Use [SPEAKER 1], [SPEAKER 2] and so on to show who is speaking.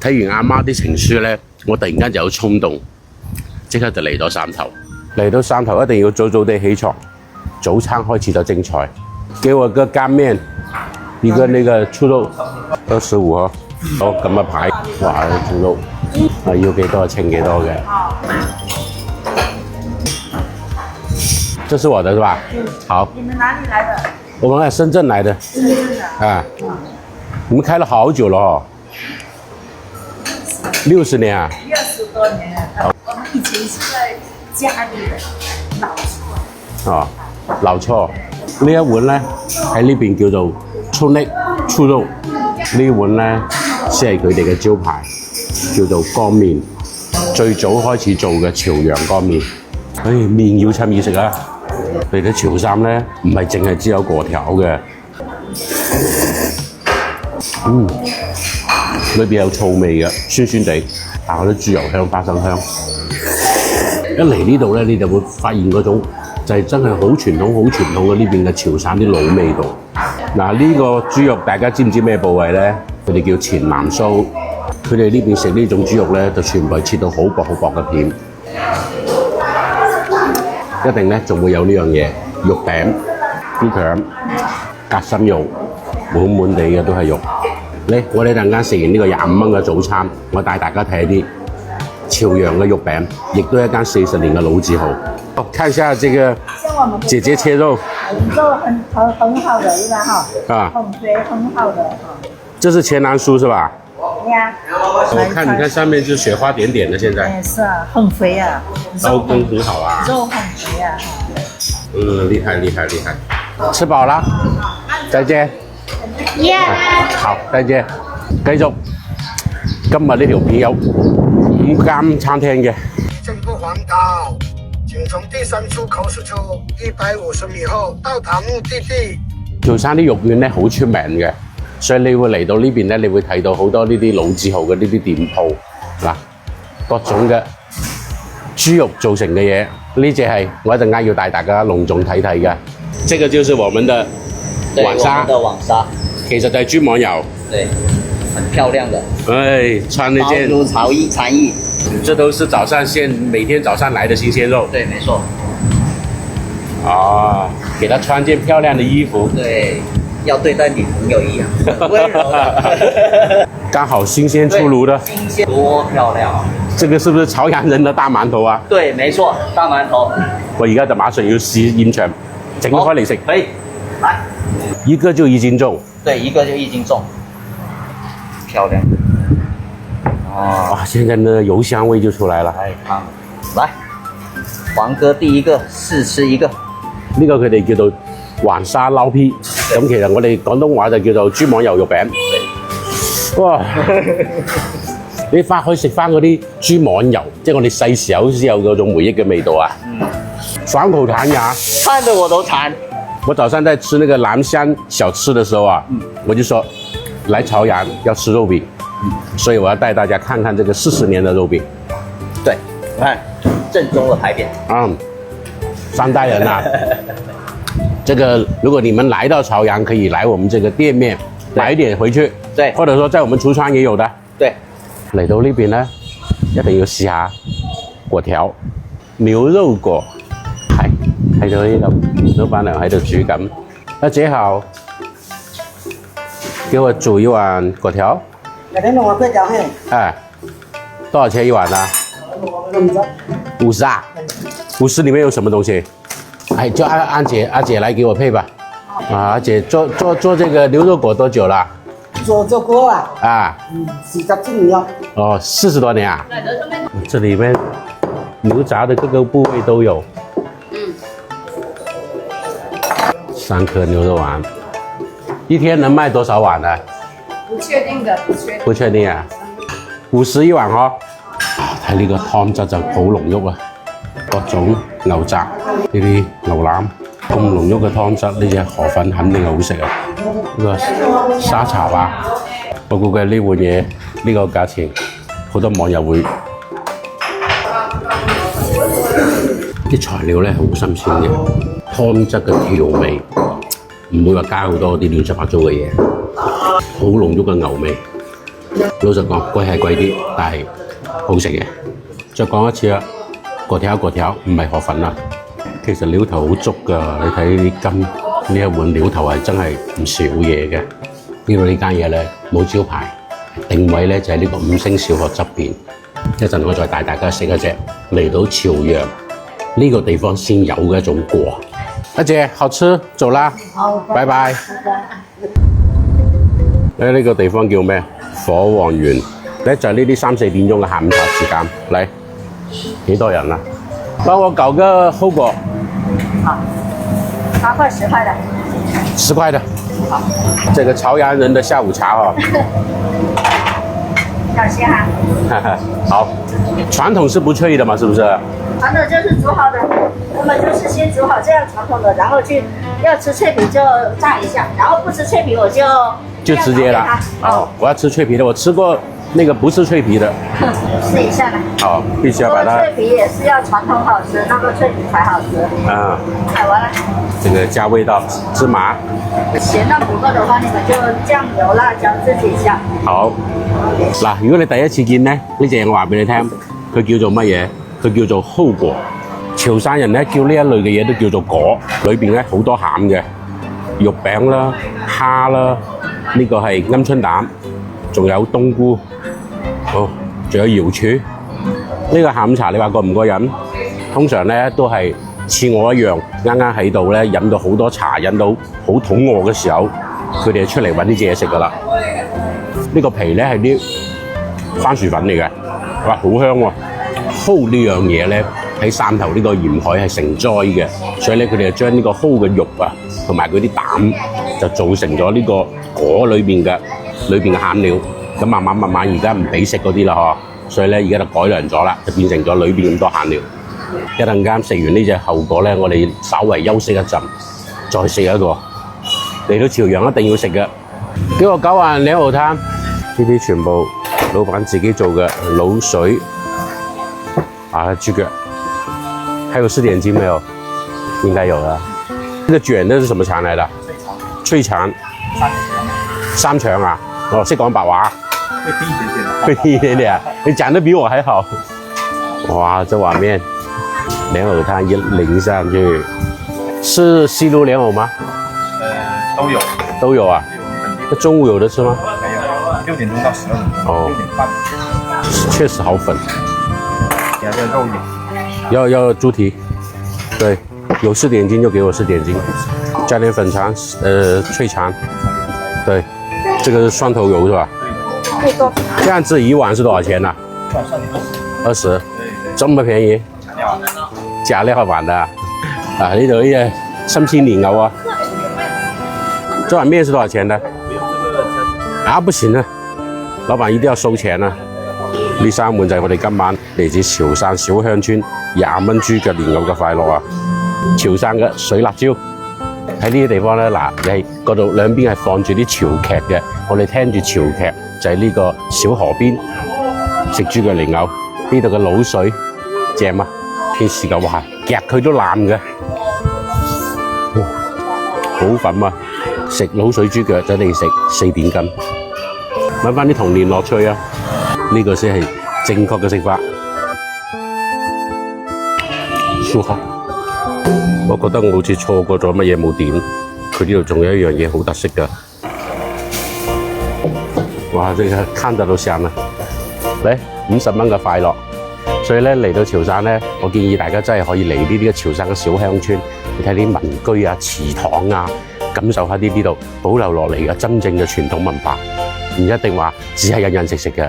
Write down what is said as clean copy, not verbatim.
[SPEAKER 1] 睇完阿媽啲情書咧，我突然間就有衝動，即刻就嚟到汕頭。嚟到汕頭一定要早早地起床，早餐開始就精彩。給我個乾麵，一個那個醋肉，25哦。好，咁嘅牌，哇，醋肉啊要幾多稱幾多嘅。這是我的是吧？好。
[SPEAKER 2] 你們哪裡來的？
[SPEAKER 1] 我們深圳來的。
[SPEAKER 2] 深圳的。
[SPEAKER 1] 啊，你們開了好久了哦。60年啊
[SPEAKER 2] 60多年了。我們以前是在家裏的老厝。
[SPEAKER 1] 哦，老厝。呢一碗咧喺呢邊叫做葱溺醋肉，呢碗咧先係佢哋嘅招牌，叫做乾麵。最早開始做嘅潮陽乾麵。唉，麵要趁熱食啊！佢哋嘅潮汕咧唔係淨係只有粿條嘅，裏邊有醋味嘅，酸酸地，但係嗰啲豬油香、花生香。一嚟呢度咧，你就會發現嗰種就係真係好傳統、好傳統嘅呢邊嘅潮汕啲老味道。嗱，呢個豬肉大家知唔知咩部位咧？佢哋叫前南蘇。佢哋呢邊食呢種豬肉咧，就全部係切到好薄好薄嘅片。一定咧仲會有呢樣嘢，肉餅、豬腸、夾心肉，滿滿地嘅都係肉。嚟，我哋陣間食完呢個25蚊嘅早餐，我帶大家睇啲潮陽嘅肉餅，亦都係一間40年嘅老字號。看一下這個姐姐切肉，
[SPEAKER 2] 肉很好的，一般哈。
[SPEAKER 1] 啊，
[SPEAKER 2] 很肥很好的。
[SPEAKER 1] 這是前南酥是吧？
[SPEAKER 2] 對呀。
[SPEAKER 1] 我看你看上面就雪花點點的，現在。
[SPEAKER 2] 哎，是啊，很肥啊。
[SPEAKER 1] 刀工很好啊。
[SPEAKER 2] 肉很肥啊。
[SPEAKER 1] 厲害厲害厲害。吃飽啦，再見。好，再見。繼續，今日呢條片有5間餐廳嘅。
[SPEAKER 3] 正步環島，請從第3出口駛出150米後到達目的地。
[SPEAKER 1] 潮汕啲肉丸咧好出名嘅，所以你會嚟到呢邊咧，你會睇到好多呢啲老字號嘅呢啲店鋪嗱，各種嘅豬肉做成嘅嘢。呢隻係我一陣間要帶大家隆重睇睇嘅。這個就是我們的網紗，
[SPEAKER 4] 我們的網紗
[SPEAKER 1] 其實就係豬網油。
[SPEAKER 4] 對，很漂亮的。
[SPEAKER 1] 哎，穿那件
[SPEAKER 4] 毛如蟬翼。
[SPEAKER 1] 這都是早上每天早上來的新鮮肉。
[SPEAKER 4] 對，沒錯。
[SPEAKER 1] 啊，給他穿件漂亮的衣服。
[SPEAKER 4] 對，要對待女朋友一樣，溫柔的。
[SPEAKER 1] 剛好新鮮出爐的。
[SPEAKER 4] 新鮮，多漂亮啊！
[SPEAKER 1] 這個是不是潮陽人的大饅頭啊？
[SPEAKER 4] 對，沒錯，大饅頭。
[SPEAKER 1] 我而家就馬上要試現場整開嚟食。
[SPEAKER 4] 可以，來，
[SPEAKER 1] 一個就1斤重。
[SPEAKER 4] 對，一個就1斤重，漂亮。
[SPEAKER 1] 哇，現在呢油香味就出來了。
[SPEAKER 4] 來，黃哥第一個試吃一個。
[SPEAKER 1] 呢個佢哋叫做環沙撈皮，咁其實我哋廣東話就叫做豬網油肉餅。哇！你翻去食翻嗰啲豬網油，即係我哋細時候先有嗰種回憶嘅味道啊！爽口彈牙，
[SPEAKER 4] 看得我都饞。
[SPEAKER 1] 我早上在吃那個南香小吃的時候啊，我就說來潮陽要吃肉餅，所以我要帶大家看看這個40年的肉餅。
[SPEAKER 4] 對，你看正宗的牌匾。
[SPEAKER 1] 3代人啊！這個如果你們來到潮陽，可以來我們這個店面買一點回去。
[SPEAKER 4] 對，
[SPEAKER 1] 或者說在我們櫥窗也有的。
[SPEAKER 4] 對，
[SPEAKER 1] 嚟到呢邊呢，一定要試下粿條、牛肉粿。係睇到呢度，老闆娘喺度煮緊。阿姐好，給我煮一碗粿條。
[SPEAKER 3] 弄個粿條嘿。
[SPEAKER 1] 哎，多少錢一碗啊？50啊？50裡面有什麼東西？哎，叫阿姐來給我配吧。啊，阿姐做這個牛肉粿多久了？
[SPEAKER 3] 做過啊。
[SPEAKER 1] 啊。
[SPEAKER 3] 40幾年了。
[SPEAKER 1] 哦，40多年啊。這裡面牛雜的各個部位都有。3顆牛肉丸，一天能賣多少碗呢？
[SPEAKER 2] 不確定的，
[SPEAKER 1] 不確定啊。50一碗哦。睇呢個湯汁就好濃郁啊，各種牛雜呢啲牛腩咁濃郁嘅湯汁，呢隻河粉肯定好食啊！呢個沙茶啊，我估計呢碗嘢呢個價錢，好多網友會。啲材料咧好新鮮嘅，湯汁嘅調味唔會話加好多啲亂七八糟嘅嘢，好濃郁嘅牛味。老實講，貴係貴啲，但係好食嘅。再講一次啦，個條唔係河粉啦。其實料頭好足㗎，你睇呢啲羹，呢一碗料頭係真係唔少嘢嘅。呢度呢間嘢咧冇招牌，定位咧就喺呢個5星小學側邊。一陣我再帶大家食一隻嚟到潮陽呢個地方先有嘅一種果。阿姐，好吃，走啦，
[SPEAKER 2] 好，
[SPEAKER 1] 拜拜。呢個地方叫咩？火旺園。咧就係呢啲3、4點鐘嘅下午茶時間。嚟，幾多人啊？幫我搞個後果。
[SPEAKER 2] 好，8塊10塊的。
[SPEAKER 1] 10塊的。
[SPEAKER 2] 好。
[SPEAKER 1] 這個潮陽人的下午茶哦。
[SPEAKER 2] 小心哈。
[SPEAKER 1] 好，傳統是不脆的嘛，是不是？
[SPEAKER 2] 傳統就是煮好的，我們就是先煮好這樣傳統的，然後去要吃脆皮就炸一下，然後不吃脆皮我就
[SPEAKER 1] 直接了。哦，我要吃脆皮的，我吃過那個不是脆皮的。
[SPEAKER 2] 試一下啦。
[SPEAKER 1] 好，必須要把它。
[SPEAKER 2] 脆皮也是要傳統好吃，那個脆皮才好吃。
[SPEAKER 1] 啊。
[SPEAKER 2] 好，完了。這
[SPEAKER 1] 個加味道，芝麻。
[SPEAKER 2] 鹹淡不夠的話，你們就醬油、辣椒自己下。
[SPEAKER 1] 好。嗱，如果你第一次見咧，呢隻我話俾你聽，佢叫做乜嘢？佢叫做蒿果。潮汕人咧叫呢一類嘅嘢都叫做果，裏邊咧好多餡嘅，肉餅啦、蝦啦，呢個係鵪鶉蛋，仲有冬菇，好，仲有瑤柱。呢個下午茶你話過唔過癮？通常咧都係似我一樣，啱啱喺度咧飲到好多茶，飲到好肚餓嘅時候，佢哋就出嚟揾啲嘢食噶啦。呢個皮咧係啲番薯粉嚟嘅，哇，好香喎！蒿呢樣嘢咧喺汕頭呢個沿海係成災嘅，所以咧佢哋就將呢個蒿嘅肉啊，同埋佢啲膽就做成咗呢個果裏邊嘅餡料。咁慢慢而家唔俾食嗰啲啦嗬，所以咧而家就改良咗啦，就變成咗裏邊咁多餡料。一陣間食完呢隻後果咧，我哋稍為休息一陣，再食一個。嚟到潮陽一定要食嘅。呢個9碗兩號攤，呢啲全部老闆自己做嘅滷水啊豬腳，還有4點筋沒有？應該有啦。呢個卷呢是什麼腸嚟的？脆腸。三腸啊？哦，識講白話。會低一點點。你講得比我還好。哇，這碗麵，蓮藕湯一淋上去，是西滷蓮藕嗎？
[SPEAKER 5] 都有。
[SPEAKER 1] 都有啊？那中午有得吃嗎？
[SPEAKER 5] 沒有，6點鐘到12點。
[SPEAKER 1] 哦。
[SPEAKER 5] 6點半。
[SPEAKER 1] 確實好粉。
[SPEAKER 5] 要肉一點。
[SPEAKER 1] 要豬蹄。對，有4點筋就給我4點筋，加點粉腸，脆腸。對，這個是蒜頭油是吧？
[SPEAKER 2] 對。
[SPEAKER 1] 這樣子一碗是多少錢呢？20。這麼便宜？加料版的。啊，呢度呢隻新鮮蓮藕啊。這碗麵是多少錢呢？啊，不行啊，老闆一定要收錢啊！呢3碗就係我哋今晚嚟自潮汕小鄉村20蚊豬腳蓮藕嘅快樂啊！潮汕嘅水辣椒喺呢啲地方咧，嗱，你係嗰度兩邊係放住啲潮劇嘅，我哋聽住潮劇就係呢個小河邊食豬腳蓮藕，呢度嘅滷水正啊！天時嘅話夾佢都爛嘅，好粉啊！食滷水豬腳就一定食4點筋，揾翻啲童年樂趣啊！呢個先係正確嘅食法。舒服，我覺得我好似錯過咗乜嘢冇點，佢呢度仲有一樣嘢好特色㗎。哇！這個看得都香啊！嚟50蚊嘅快樂，所以咧嚟到潮汕咧，我建議大家真係可以嚟呢啲嘅潮汕嘅小鄉村，你睇啲民居啊、祠堂啊，感受下呢度保留落嚟嘅真正嘅傳統文化，唔一定話只係人人食食嘅。